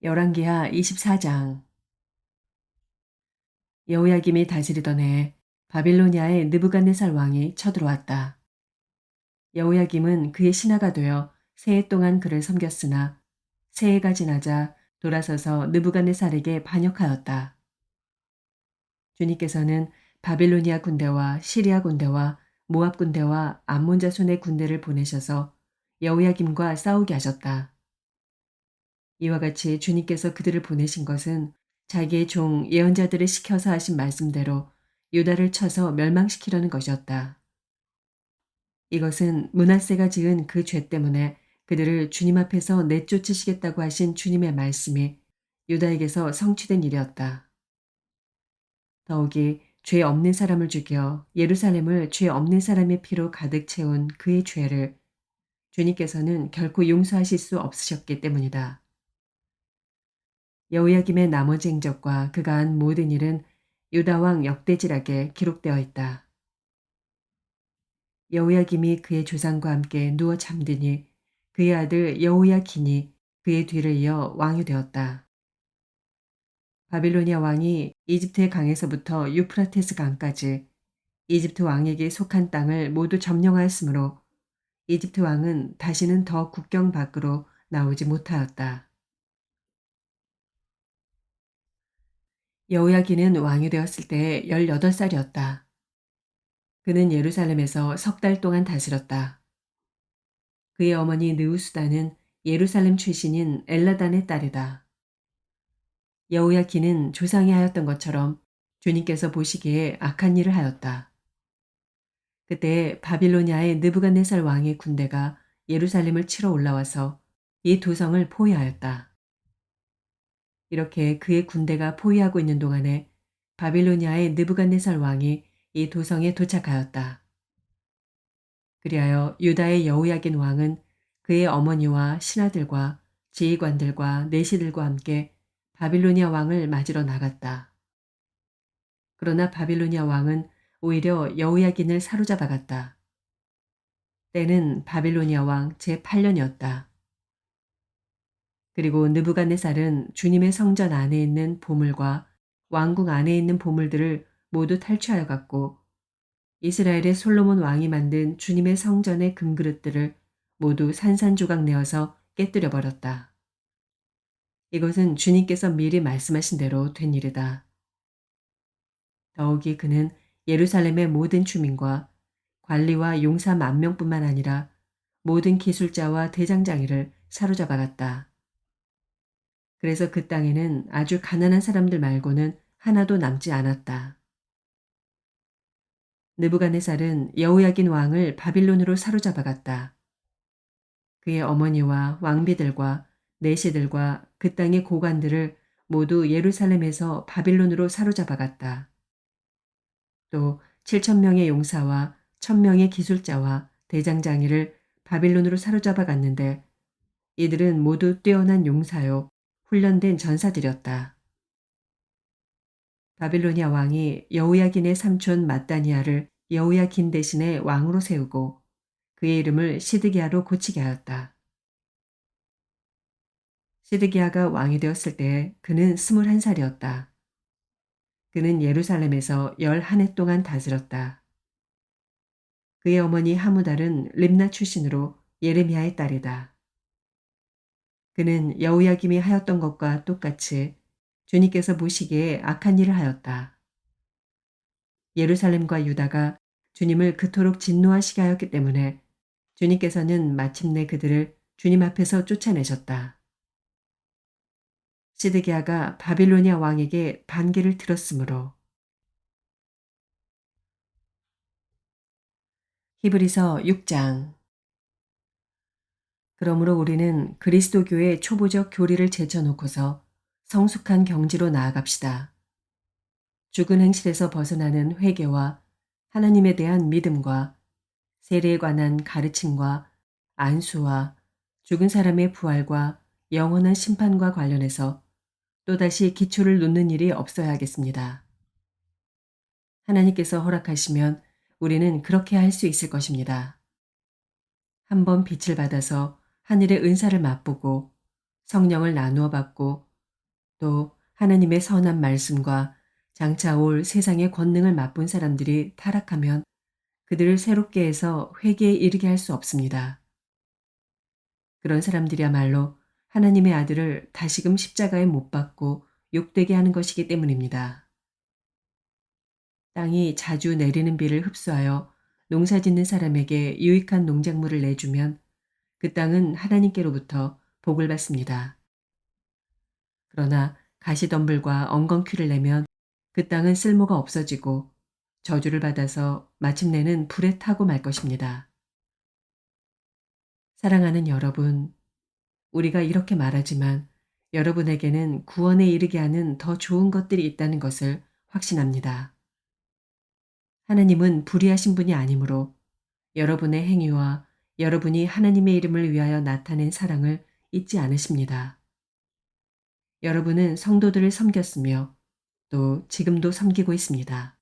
열왕기하 24장. 여호야김이 다스리던 해에 바빌로니아의 느부갓네살 왕이 쳐들어왔다. 여호야김은 그의 신하가 되어 세 해 동안 그를 섬겼으나 세 해가 지나자 돌아서서 느부갓네살에게 반역하였다. 주님께서는 바빌로니아 군대와 시리아 군대와 모압 군대와 암몬 자손의 군대를 보내셔서 여호야김과 싸우게 하셨다. 이와 같이 주님께서 그들을 보내신 것은 자기의 종 예언자들을 시켜서 하신 말씀대로 유다를 쳐서 멸망시키려는 것이었다. 이것은 므낫세가 지은 그 죄 때문에 그들을 주님 앞에서 내쫓으시겠다고 하신 주님의 말씀이 유다에게서 성취된 일이었다. 더욱이 죄 없는 사람을 죽여 예루살렘을 죄 없는 사람의 피로 가득 채운 그의 죄를 주님께서는 결코 용서하실 수 없으셨기 때문이다. 여호야김의 나머지 행적과 그가 한 모든 일은 유다왕 역대지락에 기록되어 있다. 여호야김이 그의 조상과 함께 누워 잠드니 그의 아들 여호야긴이 그의 뒤를 이어 왕이 되었다. 바빌로니아 왕이 이집트의 강에서부터 유프라테스 강까지 이집트 왕에게 속한 땅을 모두 점령하였으므로 이집트 왕은 다시는 더 국경 밖으로 나오지 못하였다. 여호야긴은 왕이 되었을 때 18살이었다. 그는 예루살렘에서 석 달 동안 다스렸다. 그의 어머니 느우수다는 예루살렘 출신인 엘라단의 딸이다. 여호야긴은 조상이 하였던 것처럼 주님께서 보시기에 악한 일을 하였다. 그때 바빌로니아의 느부갓네살 왕의 군대가 예루살렘을 치러 올라와서 이 두 성을 포위하였다. 이렇게 그의 군대가 포위하고 있는 동안에 바빌로니아의 느부갓네살 왕이 이 두 성에 도착하였다. 그리하여 유다의 여호야긴 왕은 그의 어머니와 신하들과 지휘관들과 내시들과 함께 바빌로니아 왕을 맞으러 나갔다. 그러나 바빌로니아 왕은 오히려 여호야긴을 사로잡아 갔다. 때는 바빌로니아 왕 제8년이었다. 그리고 느부갓네살은 주님의 성전 안에 있는 보물과 왕궁 안에 있는 보물들을 모두 탈취하여 갔고 이스라엘의 솔로몬 왕이 만든 주님의 성전의 금그릇들을 모두 산산조각 내어서 깨뜨려 버렸다. 이것은 주님께서 미리 말씀하신 대로 된 일이다. 더욱이 그는 예루살렘의 모든 주민과 관리와 용사 10,000명뿐만 아니라 모든 기술자와 대장장이를 사로잡아 갔다. 그래서 그 땅에는 아주 가난한 사람들 말고는 하나도 남지 않았다. 느부갓네살은 여호야긴 왕을 바빌론으로 사로잡아 갔다. 그의 어머니와 왕비들과 내시들과 그 땅의 고관들을 모두 예루살렘에서 바빌론으로 사로잡아 갔다. 또 7,000명의 용사와 1,000명의 기술자와 대장장이를 바빌론으로 사로잡아 갔는데 이들은 모두 뛰어난 용사요 훈련된 전사들이었다. 바빌로니아 왕이 여호야긴의 삼촌 mat다니아를 여호야긴 대신에 왕으로 세우고 그의 이름을 시드기야로 고치게 하였다. 시드기야가 왕이 되었을 때 그는 21살이었다. 그는 예루살렘에서 11해 동안 다스렸다. 그의 어머니 하무달은 림나 출신으로 예레미야의 딸이다. 그는 여호야김이 하였던 것과 똑같이 주님께서 보시기에 악한 일을 하였다. 예루살렘과 유다가 주님을 그토록 진노하시게 하였기 때문에 주님께서는 마침내 그들을 주님 앞에서 쫓아내셨다. 시드기야가 바빌로니아 왕에게 반기를 들었으므로. 히브리서 6장. 그러므로 우리는 그리스도교의 초보적 교리를 제쳐놓고서 성숙한 경지로 나아갑시다. 죽은 행실에서 벗어나는 회개와 하나님에 대한 믿음과 세례에 관한 가르침과 안수와 죽은 사람의 부활과 영원한 심판과 관련해서 또다시 기초를 놓는 일이 없어야 하겠습니다. 하나님께서 허락하시면 우리는 그렇게 할 수 있을 것입니다. 한번 빛을 받아서 하늘의 은사를 맛보고 성령을 나누어 받고 또 하나님의 선한 말씀과 장차 올 세상의 권능을 맛본 사람들이 타락하면 그들을 새롭게 해서 회개에 이르게 할 수 없습니다. 그런 사람들이야말로 하나님의 아들을 다시금 십자가에 못 박고 욕되게 하는 것이기 때문입니다. 땅이 자주 내리는 비를 흡수하여 농사짓는 사람에게 유익한 농작물을 내주면 그 땅은 하나님께로부터 복을 받습니다. 그러나 가시덤불과 엉겅퀴를 내면 그 땅은 쓸모가 없어지고 저주를 받아서 마침내는 불에 타고 말 것입니다. 사랑하는 여러분, 우리가 이렇게 말하지만 여러분에게는 구원에 이르게 하는 더 좋은 것들이 있다는 것을 확신합니다. 하나님은 불의하신 분이 아니므로 여러분의 행위와 여러분이 하나님의 이름을 위하여 나타낸 사랑을 잊지 않으십니다. 여러분은 성도들을 섬겼으며 또 지금도 섬기고 있습니다.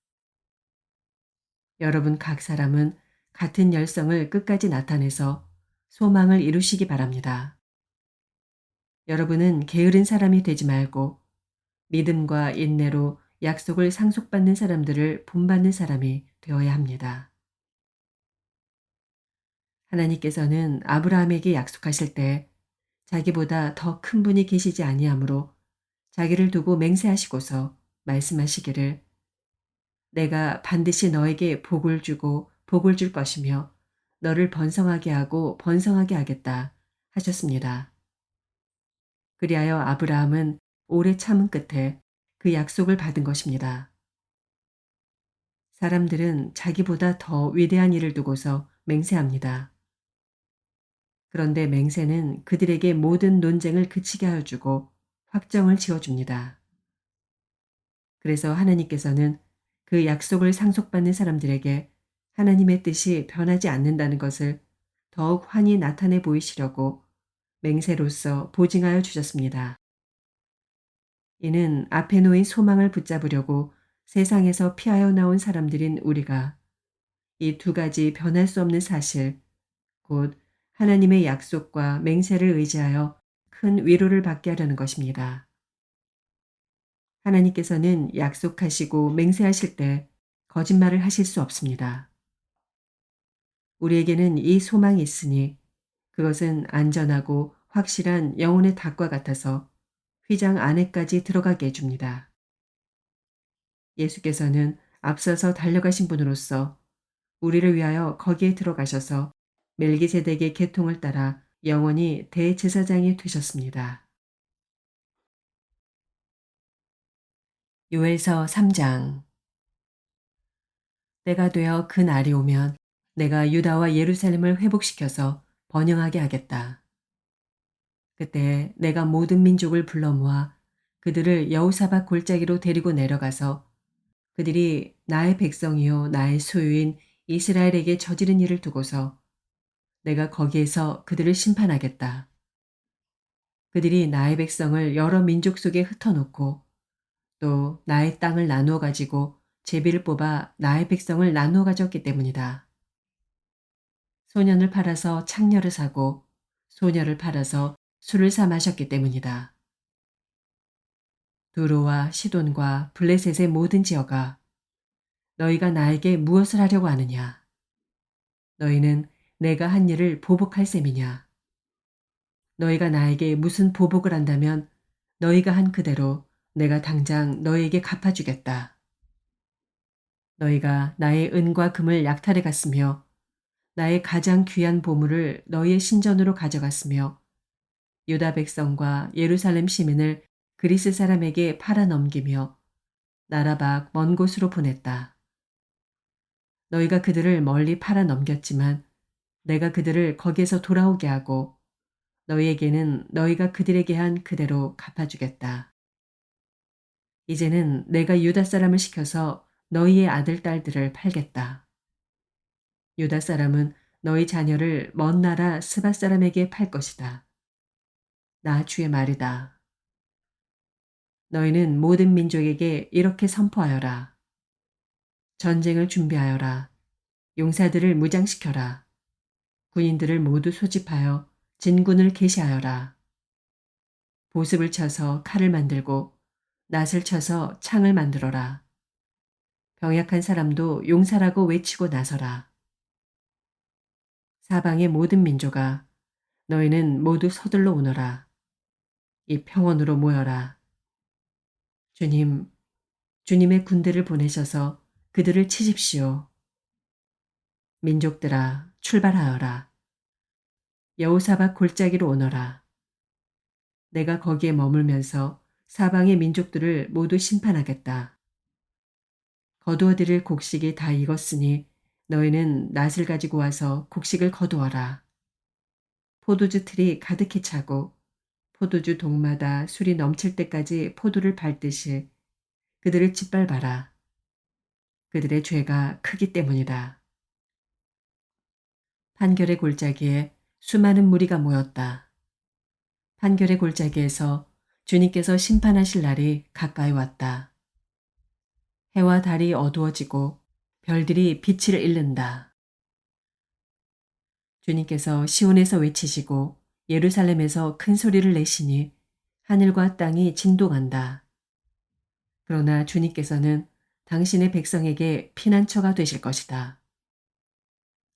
여러분 각 사람은 같은 열성을 끝까지 나타내서 소망을 이루시기 바랍니다. 여러분은 게으른 사람이 되지 말고 믿음과 인내로 약속을 상속받는 사람들을 본받는 사람이 되어야 합니다. 하나님께서는 아브라함에게 약속하실 때 자기보다 더 큰 분이 계시지 아니하므로 자기를 두고 맹세하시고서 말씀하시기를 내가 반드시 너에게 복을 주고 복을 줄 것이며 너를 번성하게 하고 번성하게 하겠다 하셨습니다. 그리하여 아브라함은 오래 참은 끝에 그 약속을 받은 것입니다. 사람들은 자기보다 더 위대한 일을 두고서 맹세합니다. 그런데 맹세는 그들에게 모든 논쟁을 그치게 하여 주고 확정을 지어줍니다. 그래서 하나님께서는 그 약속을 상속받는 사람들에게 하나님의 뜻이 변하지 않는다는 것을 더욱 환히 나타내 보이시려고 맹세로서 보증하여 주셨습니다. 이는 앞에 놓인 소망을 붙잡으려고 세상에서 피하여 나온 사람들인 우리가 이 두 가지 변할 수 없는 사실, 곧 하나님의 약속과 맹세를 의지하여 큰 위로를 받게 하려는 것입니다. 하나님께서는 약속하시고 맹세하실 때 거짓말을 하실 수 없습니다. 우리에게는 이 소망이 있으니 그것은 안전하고 확실한 영혼의 닭과 같아서 휘장 안에까지 들어가게 해줍니다. 예수께서는 앞서서 달려가신 분으로서 우리를 위하여 거기에 들어가셔서 멜기세덱의 계통을 따라 영원히 대제사장이 되셨습니다. 요엘서 3장. 때가 되어 그 날이 오면 내가 유다와 예루살렘을 회복시켜서 번영하게 하겠다. 그때 내가 모든 민족을 불러 모아 그들을 여호사밧 골짜기로 데리고 내려가서 그들이 나의 백성이요 나의 소유인 이스라엘에게 저지른 일을 두고서 내가 거기에서 그들을 심판하겠다. 그들이 나의 백성을 여러 민족 속에 흩어놓고 또 나의 땅을 나누어 가지고 제비를 뽑아 나의 백성을 나누어 가졌기 때문이다. 소년을 팔아서 창녀를 사고 소녀를 팔아서 술을 사 마셨기 때문이다. 두로와 시돈과 블레셋의 모든 지역아, 너희가 나에게 무엇을 하려고 하느냐? 너희는 내가 한 일을 보복할 셈이냐? 너희가 나에게 무슨 보복을 한다면 너희가 한 그대로 내가 당장 너희에게 갚아주겠다. 너희가 나의 은과 금을 약탈해 갔으며 나의 가장 귀한 보물을 너희의 신전으로 가져갔으며 유다 백성과 예루살렘 시민을 그리스 사람에게 팔아 넘기며 나라 밖 먼 곳으로 보냈다. 너희가 그들을 멀리 팔아 넘겼지만 내가 그들을 거기에서 돌아오게 하고 너희에게는 너희가 그들에게 한 그대로 갚아주겠다. 이제는 내가 유다 사람을 시켜서 너희의 아들, 딸들을 팔겠다. 유다 사람은 너희 자녀를 먼 나라 스밧 사람에게 팔 것이다. 나 주의 말이다. 너희는 모든 민족에게 이렇게 선포하여라. 전쟁을 준비하여라. 용사들을 무장시켜라. 군인들을 모두 소집하여 진군을 개시하여라. 보습을 쳐서 칼을 만들고 낫을 쳐서 창을 만들어라. 병약한 사람도 용사라고 외치고 나서라. 사방의 모든 민족아, 너희는 모두 서둘러 오너라. 이 평원으로 모여라. 주님, 주님의 군대를 보내셔서 그들을 치십시오. 민족들아, 출발하여라. 여호사밧 골짜기로 오너라. 내가 거기에 머물면서 사방의 민족들을 모두 심판하겠다. 거두어들일 곡식이 다 익었으니 너희는 낫을 가지고 와서 곡식을 거두어라. 포도주 틀이 가득히 차고 포도주 동마다 술이 넘칠 때까지 포도를 밟듯이 그들을 짓밟아라. 그들의 죄가 크기 때문이다. 판결의 골짜기에 수많은 무리가 모였다. 판결의 골짜기에서 주님께서 심판하실 날이 가까이 왔다. 해와 달이 어두워지고 별들이 빛을 잃는다. 주님께서 시온에서 외치시고 예루살렘에서 큰 소리를 내시니 하늘과 땅이 진동한다. 그러나 주님께서는 당신의 백성에게 피난처가 되실 것이다.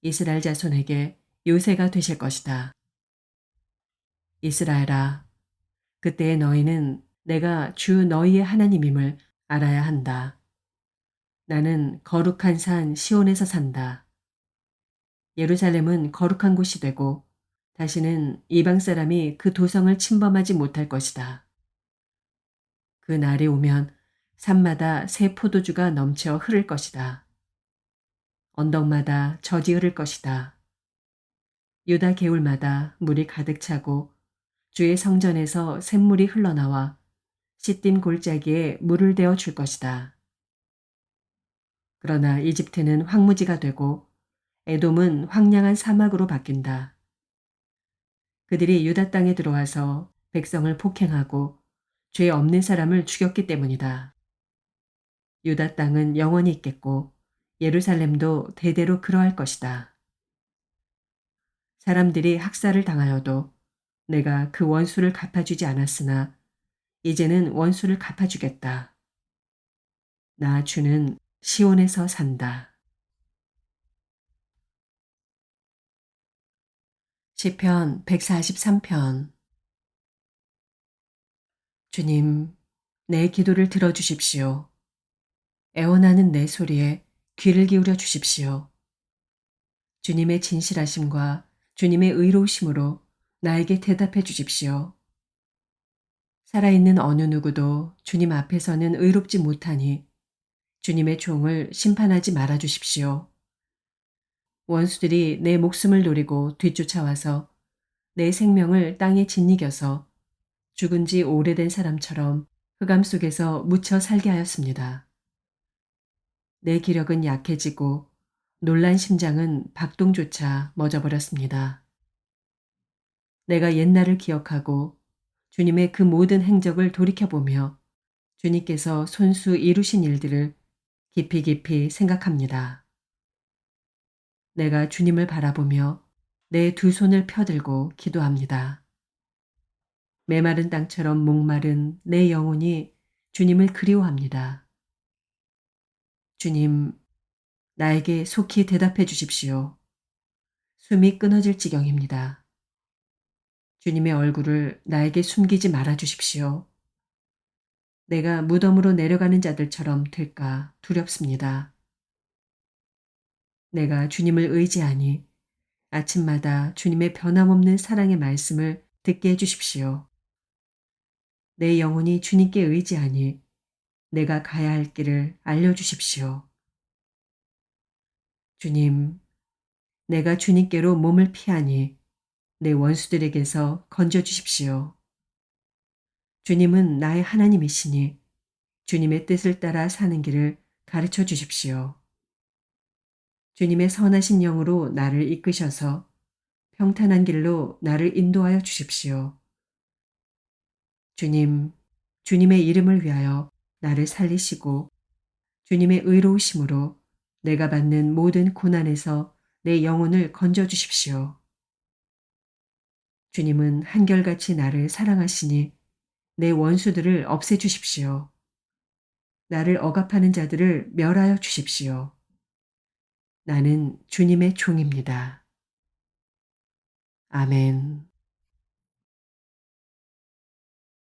이스라엘 자손에게 요새가 되실 것이다. 이스라엘아, 그때의 너희는 내가 주 너희의 하나님임을 알아야 한다. 나는 거룩한 산 시온에서 산다. 예루살렘은 거룩한 곳이 되고 다시는 이방 사람이 그 도성을 침범하지 못할 것이다. 그 날이 오면 산마다 새 포도주가 넘쳐 흐를 것이다. 언덕마다 젖이 흐를 것이다. 유다 개울마다 물이 가득 차고 주의 성전에서 샘물이 흘러나와 시딤 골짜기에 물을 대어 줄 것이다. 그러나 이집트는 황무지가 되고 에돔은 황량한 사막으로 바뀐다. 그들이 유다 땅에 들어와서 백성을 폭행하고 죄 없는 사람을 죽였기 때문이다. 유다 땅은 영원히 있겠고 예루살렘도 대대로 그러할 것이다. 사람들이 학살을 당하여도 내가 그 원수를 갚아주지 않았으나 이제는 원수를 갚아주겠다. 나 주는 시온에서 산다. 시편 143편. 주님, 내 기도를 들어주십시오. 애원하는 내 소리에 귀를 기울여 주십시오. 주님의 진실하심과 주님의 의로우심으로 나에게 대답해 주십시오. 살아있는 어느 누구도 주님 앞에서는 의롭지 못하니 주님의 종을 심판하지 말아 주십시오. 원수들이 내 목숨을 노리고 뒤쫓아와서 내 생명을 땅에 짓이겨서 죽은 지 오래된 사람처럼 흑암 속에서 묻혀 살게 하였습니다. 내 기력은 약해지고 놀란 심장은 박동조차 멎어버렸습니다. 내가 옛날을 기억하고 주님의 그 모든 행적을 돌이켜보며 주님께서 손수 이루신 일들을 깊이 깊이 생각합니다. 내가 주님을 바라보며 내 두 손을 펴들고 기도합니다. 메마른 땅처럼 목마른 내 영혼이 주님을 그리워합니다. 주님, 나에게 속히 대답해 주십시오. 숨이 끊어질 지경입니다. 주님의 얼굴을 나에게 숨기지 말아 주십시오. 내가 무덤으로 내려가는 자들처럼 될까 두렵습니다. 내가 주님을 의지하니 아침마다 주님의 변함없는 사랑의 말씀을 듣게 해주십시오. 내 영혼이 주님께 의지하니 내가 가야 할 길을 알려주십시오. 주님, 내가 주님께로 몸을 피하니 내 원수들에게서 건져주십시오. 주님은 나의 하나님이시니 주님의 뜻을 따라 사는 길을 가르쳐 주십시오. 주님의 선하신 영으로 나를 이끄셔서 평탄한 길로 나를 인도하여 주십시오. 주님, 주님의 이름을 위하여 나를 살리시고 주님의 의로우심으로 내가 받는 모든 고난에서 내 영혼을 건져 주십시오. 주님은 한결같이 나를 사랑하시니 내 원수들을 없애 주십시오. 나를 억압하는 자들을 멸하여 주십시오. 나는 주님의 종입니다. 아멘.